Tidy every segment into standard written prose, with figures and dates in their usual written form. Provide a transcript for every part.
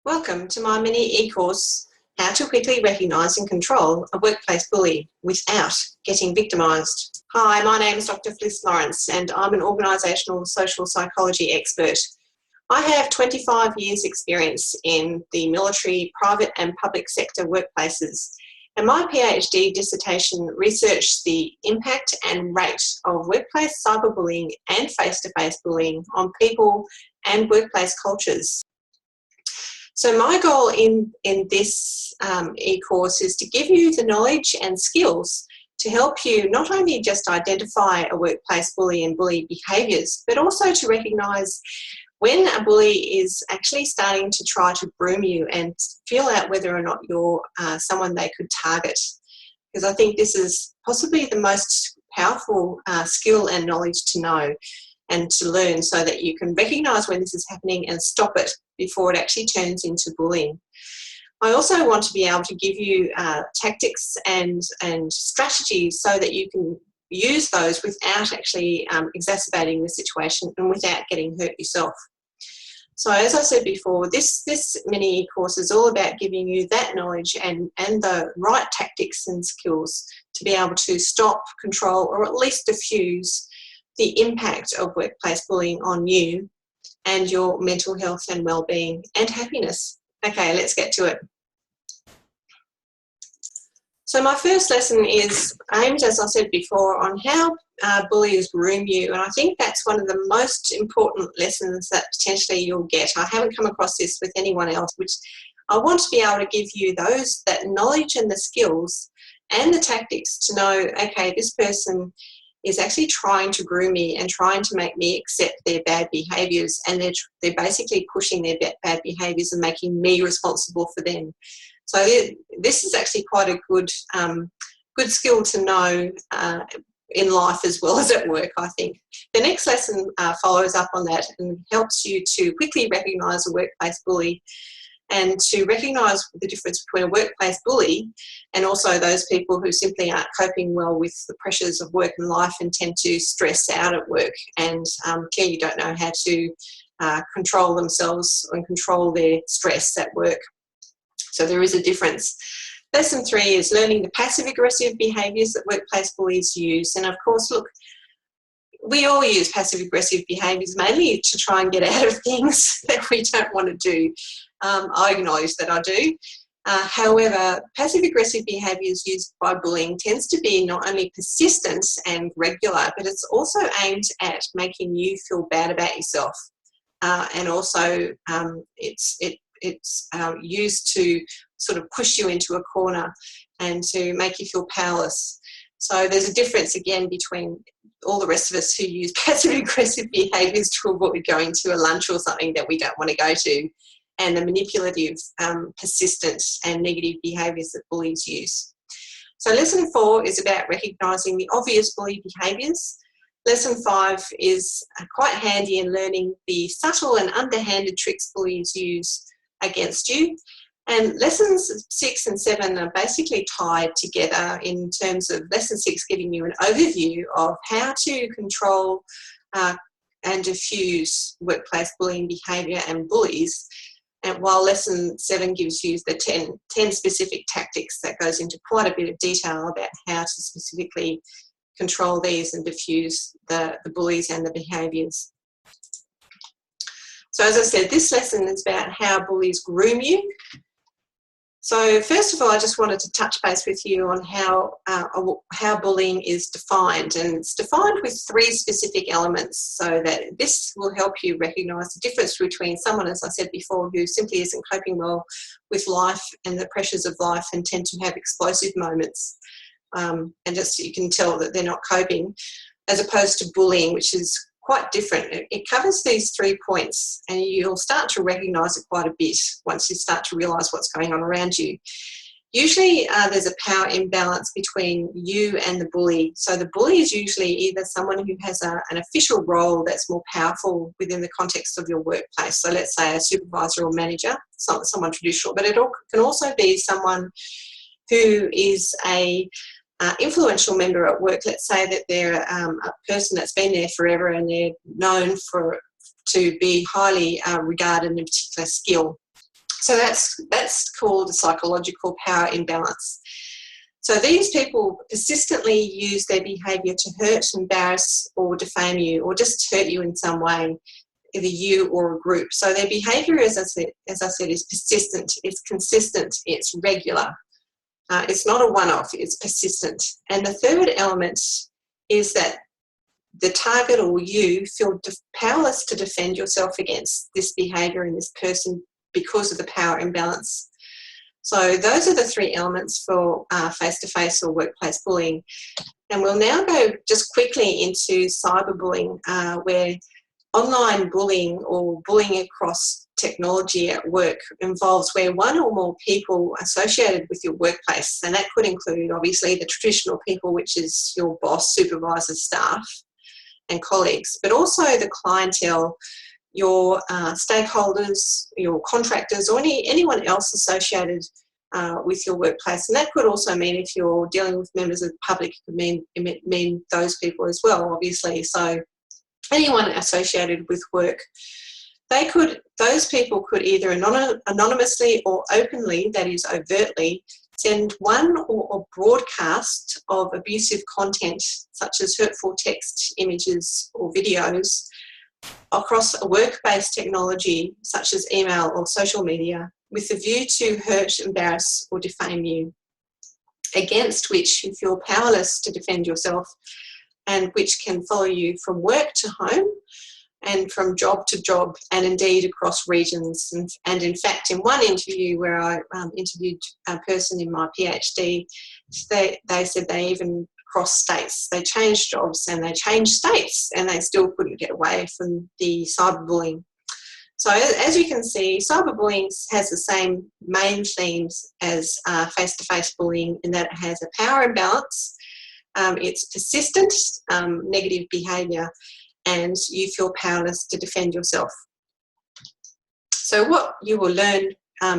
Welcome to my mini e-course, How to Quickly Recognise and Control a Workplace Bully Without Getting Victimised. Hi, my name is DrFlis and I'm an organisational social psychology expert. I have 25 years experience in the military, private and public sector workplaces, and my PhD dissertation researched the impact and rate of workplace cyberbullying and face-to-face bullying on people and workplace cultures. So my goal in this e-course is to give you the knowledge and skills to help you not only just identify a workplace bully and bully behaviours, but also to recognise when a bully is actually starting to try to groom you and feel out whether or not you're someone they could target. Because I think this is possibly the most powerful skill and knowledge to know and to learn, so that you can recognise when this is happening and stop it before it actually turns into bullying. I also want to be able to give you tactics and strategies so that you can use those without actually exacerbating the situation and without getting hurt yourself. So as I said before, this mini course is all about giving you that knowledge and the right tactics and skills to be able to stop, control, or at least diffuse the impact of workplace bullying on you and your mental health and well-being and happiness. Okay, let's get to it. So my first lesson is aimed, as I said before, on how bullies groom you, and I think that's one of the most important lessons that potentially you'll get. I haven't come across this with anyone else, which I want to be able to give you that knowledge and the skills and the tactics to know, okay, this person is actually trying to groom me and trying to make me accept their bad behaviours, and they're basically pushing their bad behaviours and making me responsible for them. So this is actually quite a good skill to know in life as well as at work, I think. The next lesson follows up on that and helps you to quickly recognise a workplace bully and to recognise the difference between a workplace bully and also those people who simply aren't coping well with the pressures of work and life and tend to stress out at work and clearly don't know how to control themselves and control their stress at work. So there is a difference. Lesson 3 is learning the passive-aggressive behaviours that workplace bullies use. And of course, look, we all use passive-aggressive behaviours mainly to try and get out of things that we don't want to do. I acknowledge that I do. However, passive-aggressive behaviours used by bullying tends to be not only persistent and regular, but it's also aimed at making you feel bad about yourself. And also it's used to sort of push you into a corner and to make you feel powerless. So there's a difference again between all the rest of us who use passive-aggressive behaviours to avoid going to a lunch or something that we don't want to go to, and the manipulative, persistent and negative behaviours that bullies use. So lesson 4 is about recognising the obvious bully behaviours. Lesson 5 is quite handy in learning the subtle and underhanded tricks bullies use against you. And lessons 6 and 7 are basically tied together in terms of lesson 6 giving you an overview of how to control and diffuse workplace bullying behaviour and bullies, and while lesson 7 gives you the 10 specific tactics that goes into quite a bit of detail about how to specifically control these and diffuse the bullies and the behaviours. So as I said, this lesson is about how bullies groom you. So first of all, I just wanted to touch base with you on how bullying is defined, and it's defined with 3 specific elements, so that this will help you recognise the difference between someone, as I said before, who simply isn't coping well with life and the pressures of life and tend to have explosive moments, and just you can tell that they're not coping, as opposed to bullying, which is quite different. It covers these 3 points, and you'll start to recognise it quite a bit once you start to realise what's going on around you. Usually there's a power imbalance between you and the bully. So the bully is usually either someone who has an official role that's more powerful within the context of your workplace. So let's say a supervisor or manager, someone traditional, but it can also be someone who is a influential member at work. Let's say that they're a person that's been there forever and they're known to be highly regarded in a particular skill. So that's called a psychological power imbalance. So these people persistently use their behaviour to hurt, embarrass or defame you, or just hurt you in some way, either you or a group. So their behaviour, as I said, is persistent, it's consistent, it's regular. It's not a one-off, it's persistent. And the third element is that the target or you feel powerless to defend yourself against this behaviour and this person because of the power imbalance. So those are the three elements for face-to-face or workplace bullying. And we'll now go just quickly into cyberbullying, where online bullying or bullying across technology at work involves where one or more people associated with your workplace, and that could include obviously the traditional people, which is your boss, supervisor, staff and colleagues, but also the clientele, your stakeholders, your contractors, or anyone else associated with your workplace. And that could also mean, if you're dealing with members of the public, it could mean those people as well, obviously. So anyone associated with work, those people could either anonymously or openly, that is overtly, send one or a broadcast of abusive content, such as hurtful text, images or videos, across a work-based technology such as email or social media, with the view to hurt, embarrass or defame you, against which you feel powerless to defend yourself, and which can follow you from work to home and from job to job, and indeed across regions. And in fact, in one interview where I interviewed a person in my PhD, they said they even crossed states. They changed jobs and they changed states, and they still couldn't get away from the cyberbullying. So as you can see, cyberbullying has the same main themes as face-to-face bullying, in that it has a power imbalance, it's persistent, negative behaviour, and you feel powerless to defend yourself. So what you will learn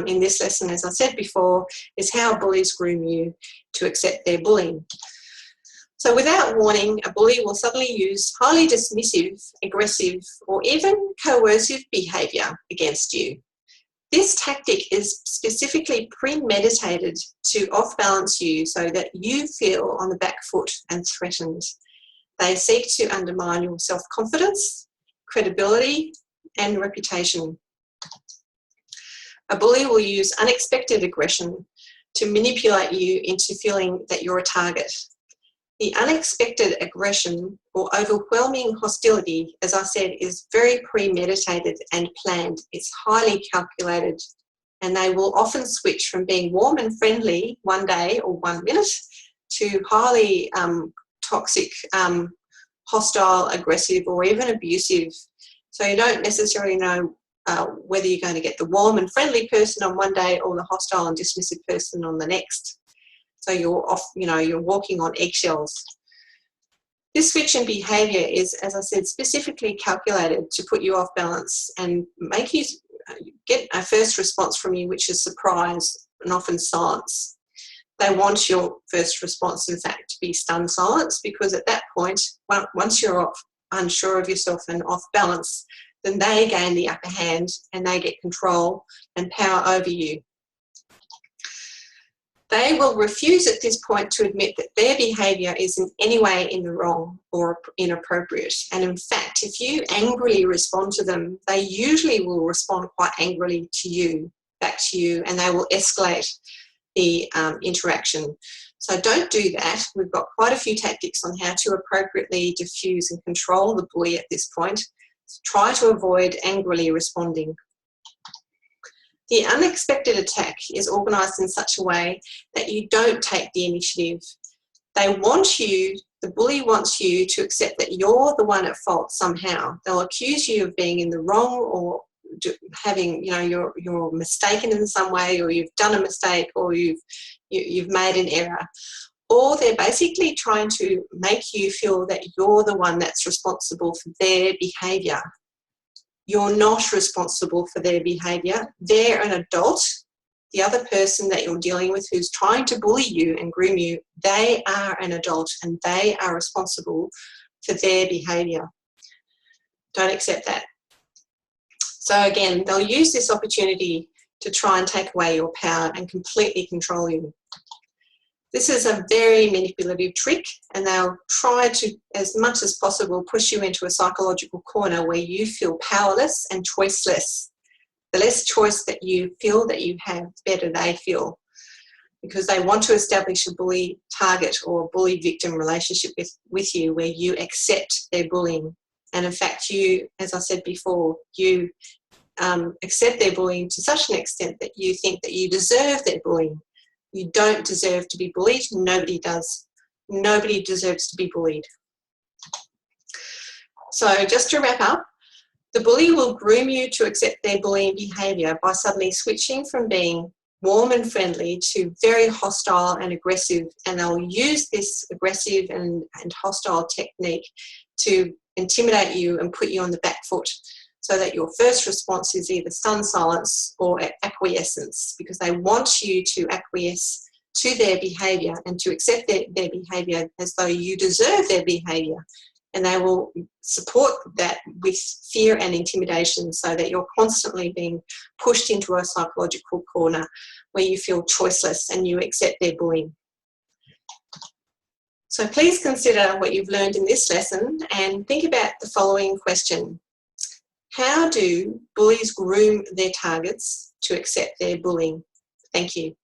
in this lesson, as I said before, is how bullies groom you to accept their bullying. So without warning, a bully will suddenly use highly dismissive, aggressive, or even coercive behaviour against you. This tactic is specifically premeditated to off-balance you so that you feel on the back foot and threatened. They seek to undermine your self-confidence, credibility, and reputation. A bully will use unexpected aggression to manipulate you into feeling that you're a target. The unexpected aggression or overwhelming hostility, as I said, is very premeditated and planned. It's highly calculated, and they will often switch from being warm and friendly one day or 1 minute to highly toxic, hostile, aggressive, or even abusive. So you don't necessarily know whether you're going to get the warm and friendly person on one day or the hostile and dismissive person on the next. So you're off, you're walking on eggshells. This switch in behaviour is, as I said, specifically calculated to put you off balance and make you get a first response from you, which is surprise and often silence. They want your first response, in fact, to be stunned silence, because at that point, once you're unsure of yourself and off balance, then they gain the upper hand and they get control and power over you. They will refuse at this point to admit that their behaviour is in any way in the wrong or inappropriate. And in fact, if you angrily respond to them, they usually will respond quite angrily to you, back to you, and they will escalate the interaction. So don't do that. We've got quite a few tactics on how to appropriately diffuse and control the bully at this point. So try to avoid angrily responding. The unexpected attack is organised in such a way that you don't take the initiative. They want you, the bully wants you to accept that you're the one at fault somehow. They'll accuse you of being in the wrong or having, you're mistaken in some way, or you've done a mistake, or you've made an error. Or they're basically trying to make you feel that you're the one that's responsible for their behaviour. You're not responsible for their behaviour. They're an adult. The other person that you're dealing with who's trying to bully you and groom you, they are an adult and they are responsible for their behaviour. Don't accept that. So again, they'll use this opportunity to try and take away your power and completely control you. This is a very manipulative trick, and they'll try to, as much as possible, push you into a psychological corner where you feel powerless and choiceless. The less choice that you feel that you have, the better they feel, because they want to establish a bully target or bully victim relationship with you where you accept their bullying. And in fact, you, as I said before, you accept their bullying to such an extent that you think that you deserve their bullying. You don't deserve to be bullied. Nobody does. Nobody deserves to be bullied. So just to wrap up, the bully will groom you to accept their bullying behaviour by suddenly switching from being warm and friendly to very hostile and aggressive, and they'll use this aggressive and hostile technique to intimidate you and put you on the back foot, so that your first response is either stun silence or acquiescence, because they want you to acquiesce to their behaviour and to accept their behaviour as though you deserve their behaviour. And they will support that with fear and intimidation, so that you're constantly being pushed into a psychological corner where you feel choiceless and you accept their bullying. So please consider what you've learned in this lesson and think about the following question. How do bullies groom their targets to accept their bullying? Thank you.